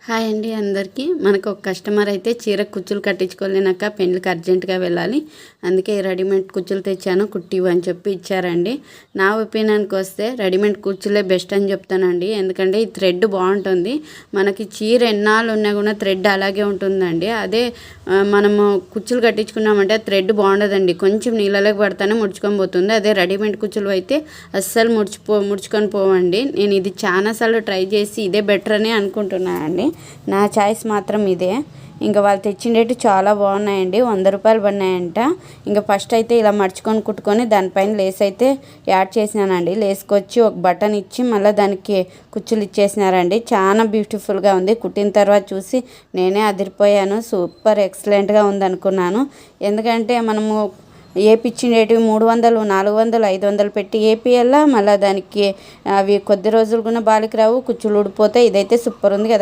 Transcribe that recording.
Hi అండి అందరికీ. మనకు ఒక కస్టమర్ అయితే చీర కుచ్చులు కట్టించుకోలేనాక పెళ్ళికి అర్జెంటుగా వెళ్ళాలి, అందుకే రెడీమేడ్ కుచ్చులు తెచ్చాను కుట్టివు అని చెప్పి ఇచ్చారండి. నా ఒపీనియన్కి వస్తే రెడీమేడ్ కుచ్చులే బెస్ట్ అని చెప్తానండి. ఎందుకంటే ఈ థ్రెడ్ బాగుంటుంది, మనకి చీర ఎన్నాళ్ళు ఉన్నా కూడా థ్రెడ్ అలాగే ఉంటుందండి. అదే మనము కుచ్చులు కట్టించుకున్నామంటే థ్రెడ్ బాగుండదండి, కొంచెం నీళ్ళలోకి పడితేనే ముడుచుకొని పోతుంది. అదే రెడీమేడ్ కుచ్చులు అయితే అస్సలు ముడుచుకొని పోవండి. నేను ఇది చాలాసార్లు ట్రై చేసి ఇదే బెటర్ అని అనుకుంటున్నానండి. నా చాయిస్ మాత్రం ఇదే. ఇంకా వాళ్ళు తెచ్చిండేటి చాలా బాగున్నాయండి, 100 రూపాయలు పడినాయంట. ఇంకా ఫస్ట్ అయితే ఇలా మడుచుకొని కుట్టుకొని దానిపైన లేస్ అయితే యాడ్ చేసినానండి. లేసుకొచ్చి ఒక బటన్ ఇచ్చి మళ్ళీ దానికి కుచ్చులు ఇచ్చేసినారండి. చాలా బ్యూటిఫుల్గా ఉంది. కుట్టిన తర్వాత చూసి నేనే అదిరిపోయాను, సూపర్ ఎక్సలెంట్గా ఉందనుకున్నాను. ఎందుకంటే మనము ఏపిచ్చిండేటివి 300, 400, 500 పెట్టి ఏపియాలా, మళ్ళీ దానికి అవి కొద్ది రోజులు కూడా బాలికి రావు, కుచ్చులు ఊడిపోతాయి. ఇదైతే సూపర్ ఉంది కదా.